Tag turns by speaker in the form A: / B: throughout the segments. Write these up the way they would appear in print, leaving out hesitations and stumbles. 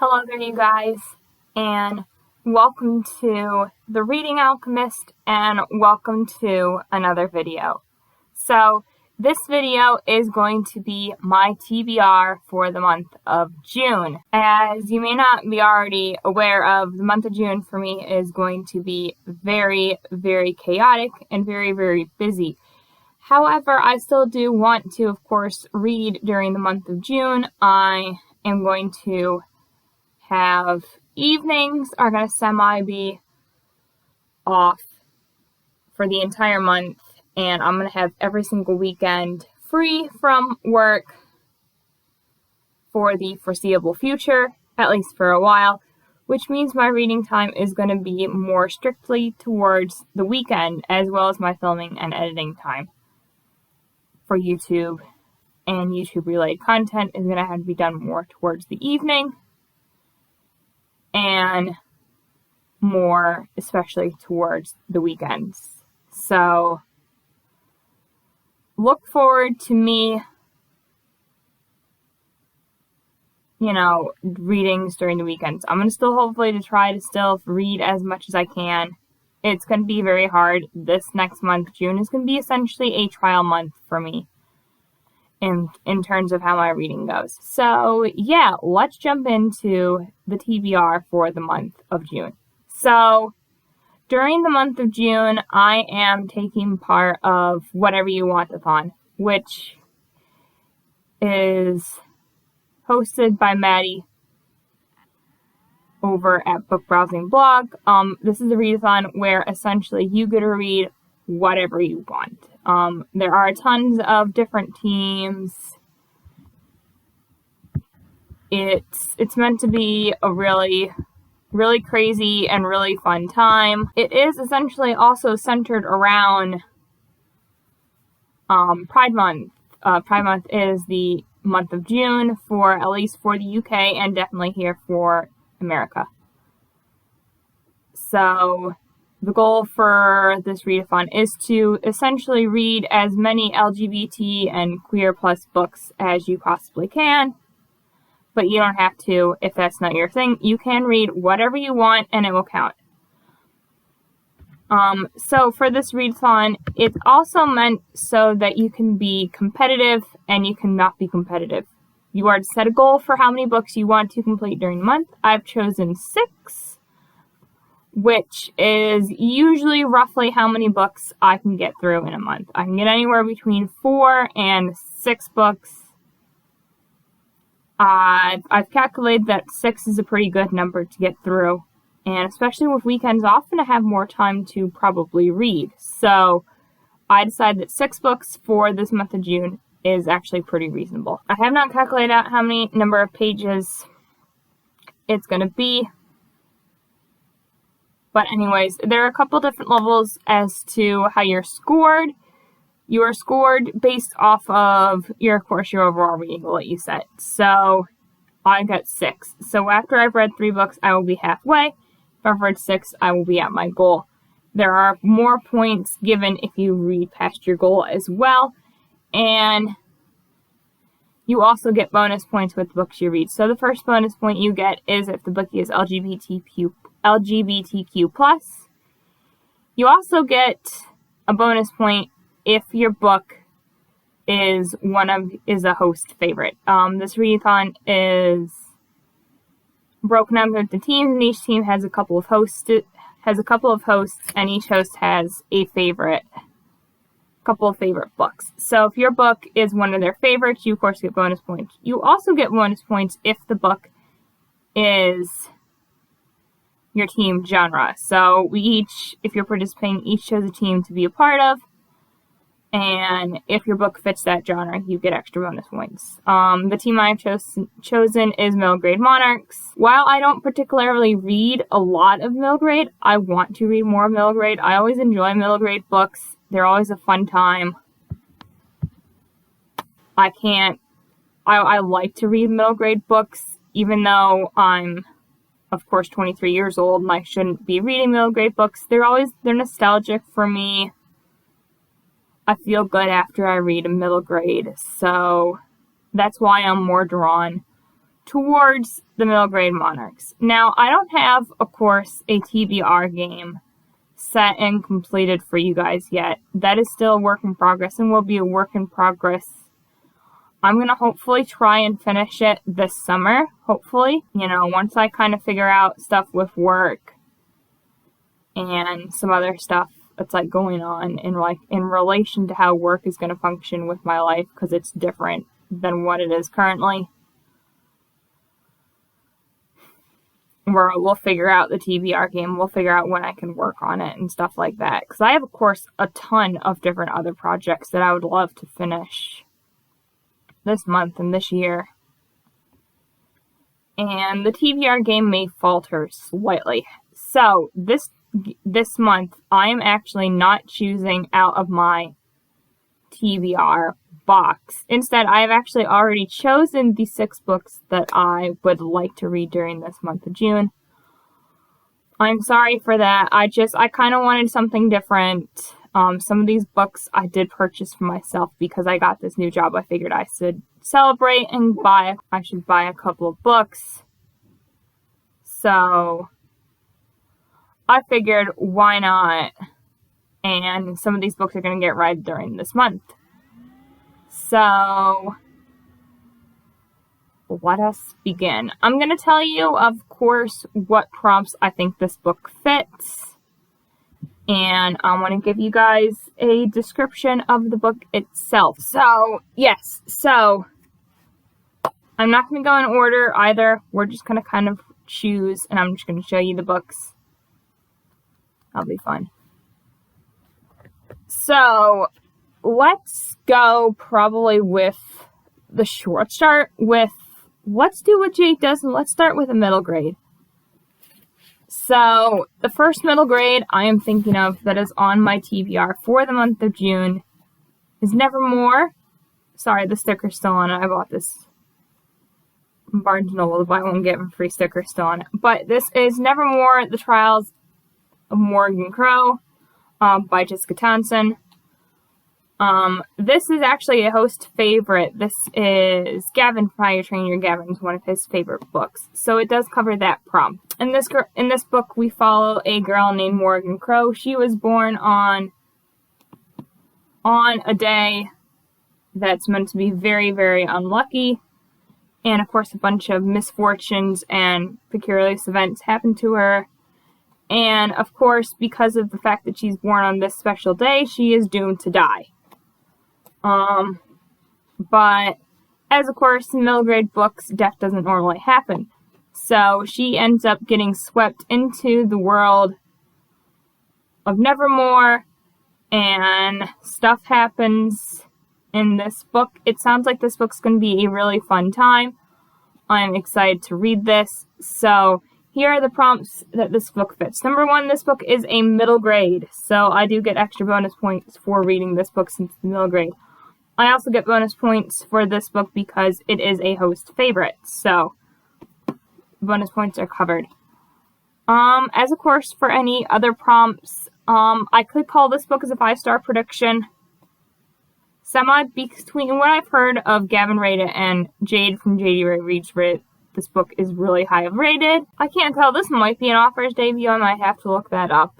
A: Hello there, you guys, and welcome to The Reading Alchemist, and welcome to another video. So, this video is going to be my TBR for the month of June. As you may not be already aware of, the month of June for me is going to be very, very chaotic and very, very busy. However, I still do want to, of course, read during the month of June. I am going to have evenings are going to be off for the entire month, and I'm going to have every single weekend free from work for the foreseeable future, at least for a while, which means my reading time is going to be more strictly towards the weekend, as well as my filming and editing time for YouTube and YouTube related content is going to have to be done more towards the evening and more especially towards the weekends. So look forward to me, readings during the weekends. I'm going to still hopefully try to read as much as I can. It's going to be very hard. This next month, June, is going to be essentially a trial month for me in terms of how my reading goes. So, yeah, let's jump into the TBR for the month of June. So, during the month of June, I am taking part of Whatever You Want-a-thon, which is hosted by Maddie over at Book Browsing Blog. This is a readathon where essentially you get to read whatever you want. There are tons of different teams. It's meant to be a really, really crazy and really fun time. It is essentially also centered around Pride Month. Pride Month is the month of June at least for the UK and definitely here for America. So the goal for this readathon is to essentially read as many LGBT and queer plus books as you possibly can, but you don't have to if that's not your thing. You can read whatever you want and it will count. So for this readathon, it's also meant so that you can be competitive and you cannot be competitive. You are to set a goal for how many books you want to complete during the month. I've chosen 6, which is usually roughly how many books I can get through in a month. I can get anywhere between 4 and 6 books. I've calculated that 6 is a pretty good number to get through, and especially with weekends off, I'm going to have more time to probably read. So I decided that 6 books for this month of June is actually pretty reasonable. I have not calculated out how many number of pages it's going to be. But anyways, there are a couple different levels as to how you're scored. You are scored based off of your overall reading goal that you set. So I got 6. So after I've read 3 books, I will be halfway. If I've read 6, I will be at my goal. There are more points given if you read past your goal as well. And you also get bonus points with the books you read. So the first bonus point you get is if the book is LGBTQ+. You also get a bonus point if your book is a host favorite. This readathon is broken up into teams, and each team has a couple of hosts, and each host has a couple of favorite books. So if your book is one of their favorites, you of course get bonus points. You also get bonus points if the book is your team genre. So if you're participating, each chose a team to be a part of, and if your book fits that genre, you get extra bonus points. The team I've chosen is Middle Grade Monarchs. While I don't particularly read a lot of middle grade, I want to read more middle grade. I always enjoy middle grade books. They're always a fun time. I like to read middle grade books, even though I'm, of course, 23 years old and I shouldn't be reading middle grade books. They're nostalgic for me. I feel good after I read a middle grade, so that's why I'm more drawn towards the middle grade monarchs. Now, I don't have, of course, a TBR game set and completed for you guys yet. That is still a work in progress and will be a work in progress. I'm going to hopefully try and finish it this summer, hopefully. You know, once I kind of figure out stuff with work and some other stuff that's like going on in relation to how work is going to function with my life, because it's different than what it is currently. Where we'll figure out the TBR game, we'll figure out when I can work on it and stuff like that. Because I have, of course, a ton of different other projects that I would love to finish this month and this year. And the TBR game may falter slightly. So, this month, I am actually not choosing out of my TBR box. Instead, I have actually already chosen the 6 books that I would like to read during this month of June. I'm sorry for that. I kind of wanted something different. Some of these books I did purchase for myself because I got this new job. I figured I should celebrate and I should buy a couple of books. So I figured, why not? And some of these books are going to get read during this month. So let us begin. I'm going to tell you, of course, what prompts I think this book fits. And I want to give you guys a description of the book itself. So, yes. So, I'm not going to go in order either. We're just going to kind of choose, and I'm just going to show you the books. That'll be fun. So, let's go probably with the short. Let's do what Jake does, and let's start with a middle grade. So, the first middle grade I am thinking of that is on my TBR for the month of June is Nevermoor. Sorry, the sticker's still on it. I bought this Barnes & Noble, the buy one get one free sticker still on it. But this is Nevermoor, The Trials of Morrigan by Jessica Townsend. This is actually a host favorite. This is Gavin from How You Train Your Gavin's one of his favorite books. So it does cover that prompt. In this book, we follow a girl named Morrigan Crow. She was born on a day that's meant to be very, very unlucky. And of course, a bunch of misfortunes and precarious events happen to her. And of course, because of the fact that she's born on this special day, she is doomed to die. But as of course in middle grade books, death doesn't normally happen. So she ends up getting swept into the world of Nevermoor, and stuff happens in this book. It sounds like this book's going to be a really fun time. I'm excited to read this. So here are the prompts that this book fits. Number 1, this book is a middle grade. So I do get extra bonus points for reading this book since it's middle grade. I also get bonus points for this book because it is a host favorite. So bonus points are covered. As of course for any other prompts, I could call this book as a 5-star prediction. Between what I've heard of Gavin rated and Jade from JD Ray Reads Rit, this book is really high rated. I can't tell. This might be an author's debut. I might have to look that up.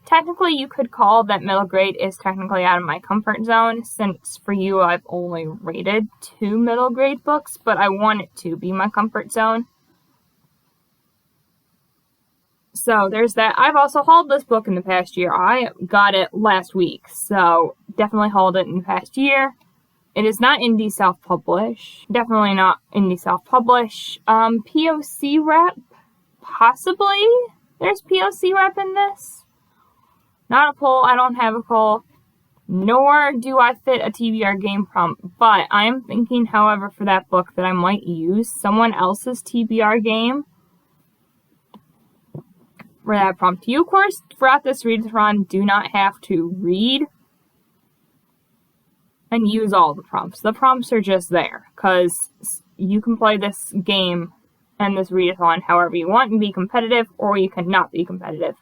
A: Technically you could call that middle grade is technically out of my comfort zone, since for you I've only rated 2 middle grade books, but I want it to be my comfort zone. So there's that. I've also hauled this book in the past year. I got it last week, so definitely hauled it in the past year. It is not indie self-publish. Definitely not indie self-publish. POC rep? Possibly? There's POC rep in this? Not a poll. I don't have a poll. Nor do I fit a TBR game prompt. But I am thinking, however, for that book that I might use someone else's TBR game for that prompt. You, of course, throughout this readathon, do not have to read and use all the prompts. The prompts are just there, because you can play this game and this readathon however you want and be competitive, or you cannot be competitive.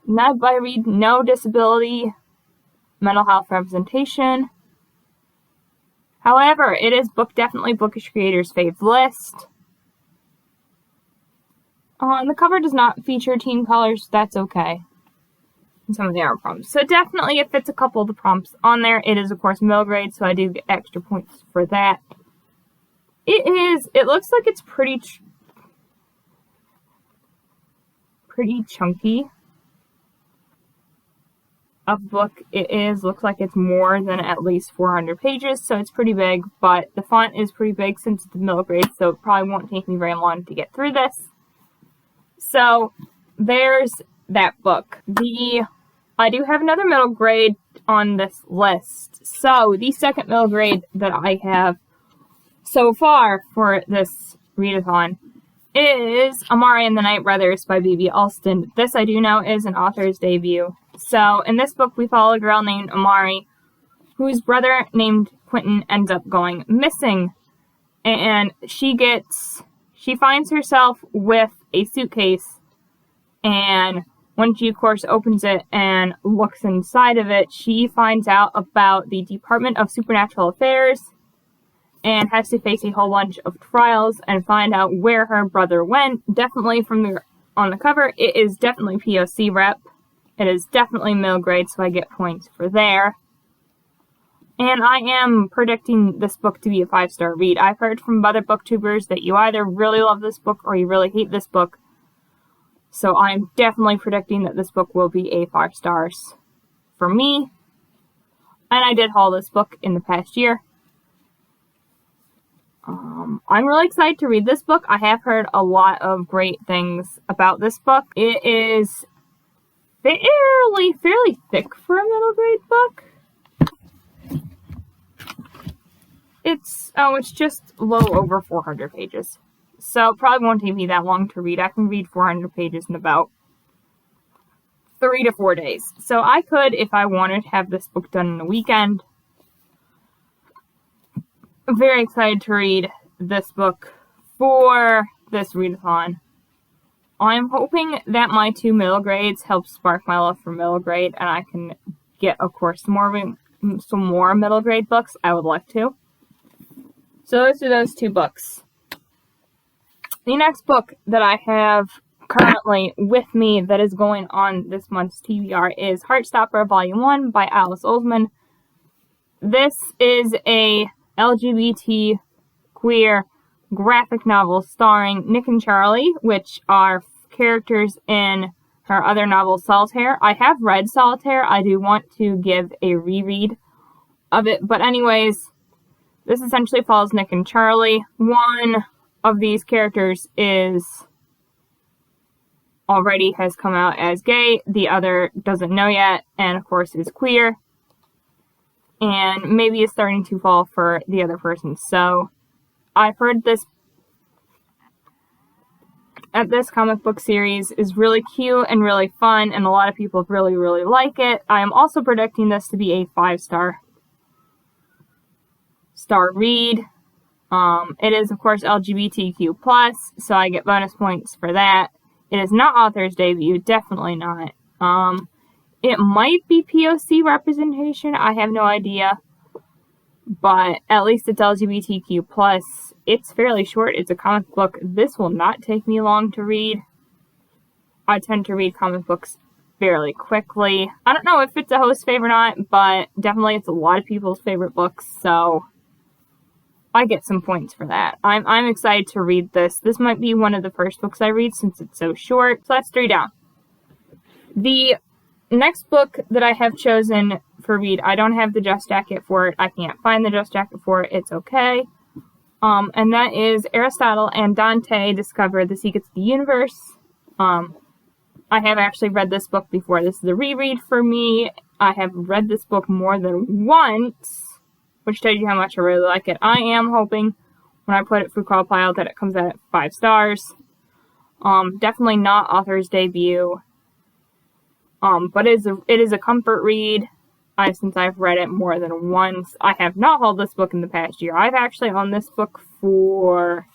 A: Not by read, no disability, mental health representation, However, it is definitely Bookish Creators' fave list. The cover does not feature teen colors. That's okay. And some of the art prompts. So definitely it fits a couple of the prompts on there. It is, of course, middle grade, so I do get extra points for that. It looks like it's pretty chunky of book. Looks like it's more than at least 400 pages, so it's pretty big, but the font is pretty big since it's middle grade, so it probably won't take me very long to get through this. So there's that book. I do have another middle grade on this list. So the second middle grade that I have so far for this readathon is Amari and the Night Brothers by B.B. Alston. This I do know is an author's debut. So in this book we follow a girl named Amari whose brother named Quentin ends up going missing. And she finds herself with a suitcase, and when she, of course, opens it and looks inside of it, she finds out about the Department of Supernatural Affairs and has to face a whole bunch of trials and find out where her brother went. Definitely on the cover, it is definitely POC rep. It is definitely middle grade, so I get points for there. And I am predicting this book to be a 5-star read. I've heard from other booktubers that you either really love this book or you really hate this book. So I'm definitely predicting that this book will be a 5 stars for me. And I did haul this book in the past year. I'm really excited to read this book. I have heard a lot of great things about this book. It is fairly thick for a middle grade book. It's just a little over 400 pages. So probably won't take me that long to read. I can read 400 pages in about 3 to 4 days. So I could, if I wanted, have this book done in a weekend. I'm very excited to read this book for this readathon. I'm hoping that my 2 middle grades help spark my love for middle grade, and I can get, of course, some more middle grade books. I would like to. So those are those 2 books. The next book that I have currently with me that is going on this month's TBR is Heartstopper Volume 1 by Alice Oseman. This is a LGBT queer graphic novel starring Nick and Charlie, which are characters in her other novel, Solitaire. I have read Solitaire. I do want to give a reread of it. But anyways, this essentially follows Nick and Charlie. One of these characters already has come out as gay. The other doesn't know yet, and of course is queer. And maybe is starting to fall for the other person. So I've heard this comic book series is really cute and really fun, and a lot of people really, really like it. I am also predicting this to be a 5-star read. It is, of course, LGBTQ+, so I get bonus points for that. It is not author's debut, definitely not. It might be POC representation, I have no idea. But at least it's LGBTQ+. It's fairly short, it's a comic book. This will not take me long to read. I tend to read comic books fairly quickly. I don't know if it's a host's favorite or not, but definitely it's a lot of people's favorite books, so I get some points for that. I'm excited to read this. This might be one of the first books I read since it's so short. So that's 3 down. The next book that I have chosen for read, I don't have the Just Jacket for it. I can't find the Just Jacket for it. It's okay. And that is Aristotle and Dante Discover the Secrets of the Universe. I have actually read this book before. This is a reread for me. I have read this book more than once, which tells you how much I really like it. I am hoping when I put it through Compile that it comes out at 5 stars. Definitely not author's debut. But it is a comfort read. Since I've read it more than once. I have not hauled this book in the past year. I've actually owned this book for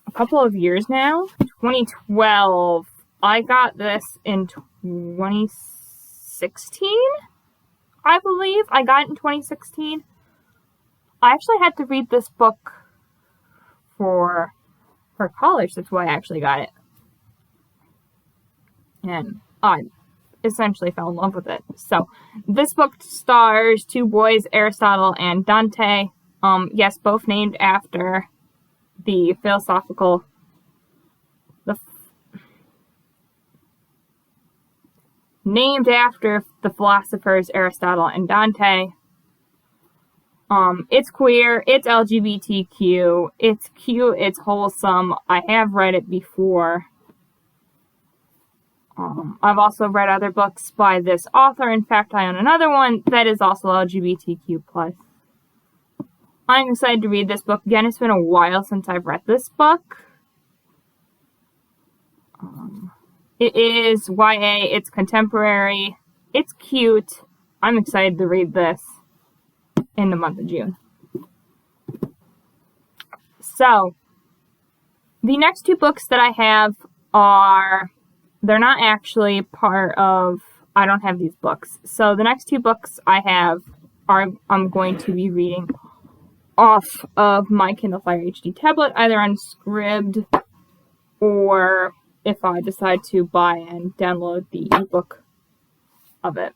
A: a couple of years now. 2012. I got this in 2016, I believe. I got it in 2016. I actually had to read this book for college. That's why I actually got it. And I essentially fell in love with it. So, this book stars two boys, Aristotle and Dante. Yes, both named after the named after the philosophers Aristotle and Dante. It's queer, it's LGBTQ, it's cute, it's wholesome. I have read it before. I've also read other books by this author. In fact, I own another one that is also LGBTQ+. I'm excited to read this book. Again, it's been a while since I've read this book. It is YA, it's contemporary, it's cute. I'm excited to read this in the month of June. So, the next two books that I have they're not actually part of, I don't have these books. So the next two books I have I'm going to be reading off of my Kindle Fire HD tablet, either on Scribd or if I decide to buy and download the ebook of it.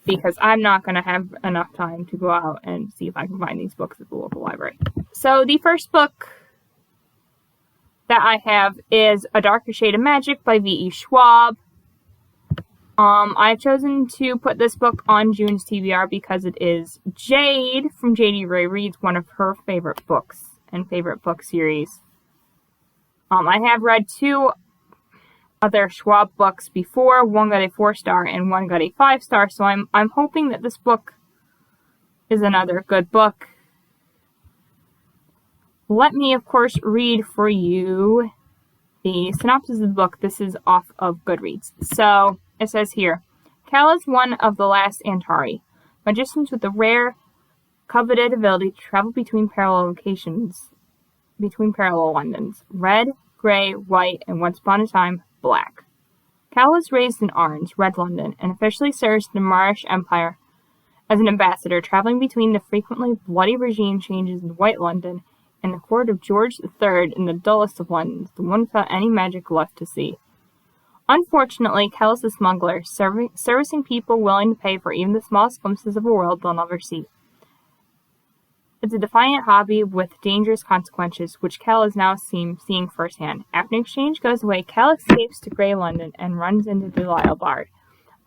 A: Because I'm not going to have enough time to go out and see if I can find these books at the local library. So the first book that I have is A Darker Shade of Magic by V.E. Schwab. I've chosen to put this book on June's TBR because it is Jade from J.D. Ray Reads, one of her favorite books and favorite book series. I have read two other Schwab books before. One got a 4-star and one got a 5-star, so I'm hoping that this book is another good book. Let me, of course, read for you the synopsis of the book. This is off of Goodreads. So, it says here, Cal is one of the last Antari, magicians with the rare, coveted ability to travel between parallel locations, between parallel Londons. Red, gray, white, and once upon a time, black. Cal was raised in Orange, Red London, and officially serves the Moorish Empire as an ambassador, traveling between the frequently bloody regime changes in White London and the court of George III in the dullest of Londons, the one without any magic left to see. Unfortunately, Cal is a smuggler, servicing people willing to pay for even the smallest glimpses of a world they'll never see. It's a defiant hobby with dangerous consequences, which Cal is now seeing firsthand. After exchange goes away, Cal escapes to Grey London and runs into Delisle Bard,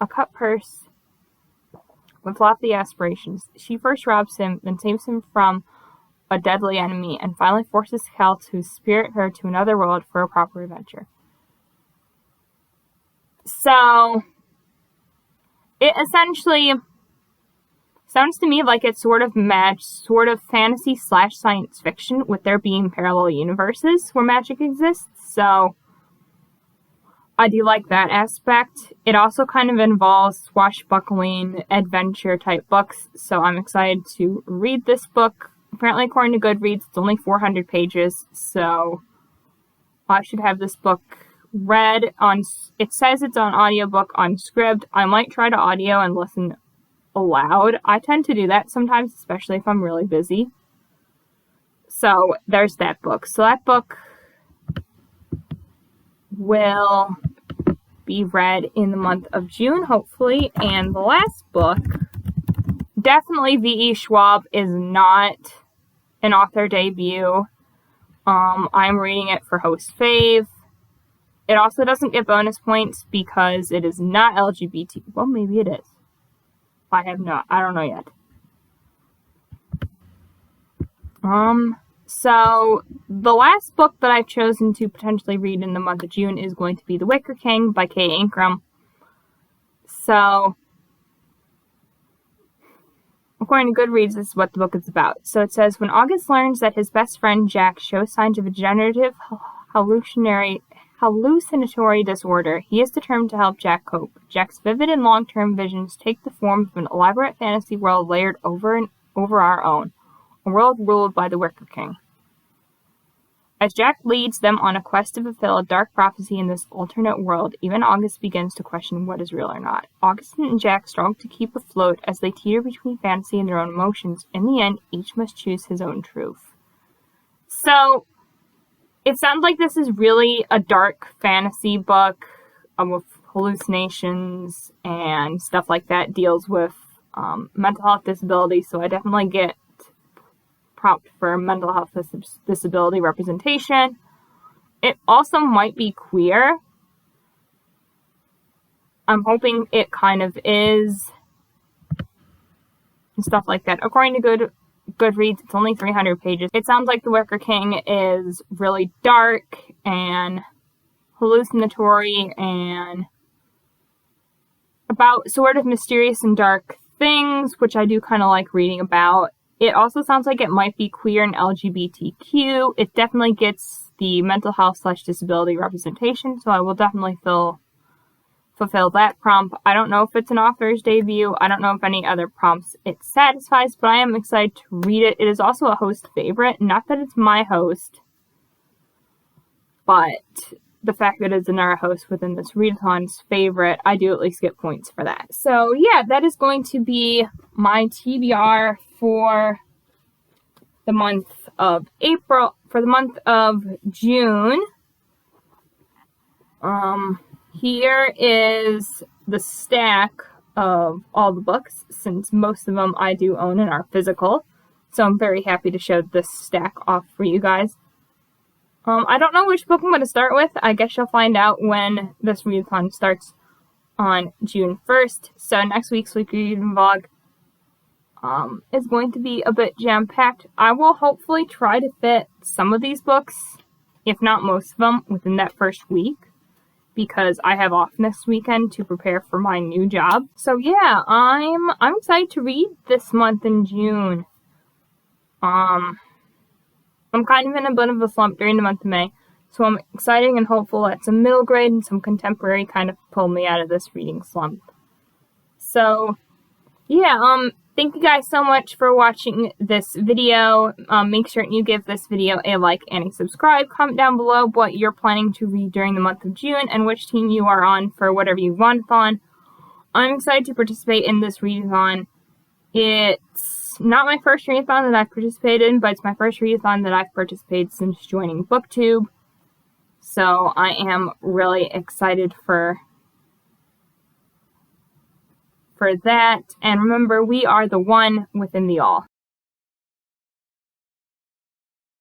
A: a cut purse with lofty aspirations. She first robs him, then saves him from a deadly enemy, and finally forces Cal to spirit her to another world for a proper adventure. So, it essentially sounds to me like it's sort of fantasy / science fiction, with there being parallel universes where magic exists. So, I do like that aspect. It also kind of involves swashbuckling adventure type books, so I'm excited to read this book. Apparently, according to Goodreads, it's only 400 pages, so I should have this book read on, it says it's on audiobook on Scribd. I might try to audio and listen aloud. I tend to do that sometimes, especially if I'm really busy. So, there's that book. So that book will be read in the month of June, hopefully. And the last book, definitely V.E. Schwab is not an author debut. I'm reading it for Host Fave. It also doesn't get bonus points because it is not LGBT. Well, maybe it is. I don't know yet. So, the last book that I've chosen to potentially read in the month of June is going to be The Wicker King by K. Ancrum. So, according to Goodreads, this is what the book is about. So it says, when August learns that his best friend Jack shows signs of a degenerative hallucinatory disorder, he is determined to help Jack cope. Jack's vivid and long-term visions take the form of an elaborate fantasy world layered over our own, a world ruled by the Wicker King. As Jack leads them on a quest to fulfill a dark prophecy in this alternate world, even August begins to question what is real or not. August and Jack struggle to keep afloat as they teeter between fantasy and their own emotions. In the end, each must choose his own truth. So, it sounds like this is really a dark fantasy book with hallucinations and stuff like that. Deals with mental health disability, so I definitely get prompt for mental health disability representation. It also might be queer. I'm hoping it kind of is, and stuff like that. According to Goodreads, it's only 300 pages. It sounds like the Wicker King is really dark and hallucinatory and about sort of mysterious and dark things, which I do kind of like reading about. It also sounds like it might be queer and LGBTQ. It definitely gets the mental health / disability representation, so I will definitely fulfill that prompt. I don't know if it's an author's debut. I don't know if any other prompts it satisfies, but I am excited to read it. It is also a host favorite. Not that it's my host, but the fact that it's another host within this readathon's favorite, I do at least get points for that. So yeah, that is going to be my TBR for the month of April. For the month of June, here is the stack of all the books, since most of them I do own and are physical. So I'm very happy to show this stack off for you guys. I don't know which book I'm going to start with. I guess you'll find out when this readathon starts on June 1st. So next week's weekly reading vlog is going to be a bit jam-packed. I will hopefully try to fit some of these books, if not most of them, within that first week, because I have off next weekend to prepare for my new job. So yeah, I'm excited to read this month in June. I'm kind of in a bit of a slump during the month of May, so I'm excited and hopeful that some middle grade and some contemporary kind of pull me out of this reading slump. So, yeah, thank you guys so much for watching this video. Make sure you give this video a like and a subscribe. Comment down below what you're planning to read during the month of June and which team you are on for whatever you want on. I'm excited to participate in this readathon. It's not my first readathon that I've participated in, but it's my first readathon that I've participated since joining BookTube. So I am really excited for that. And remember, we are the one within the all.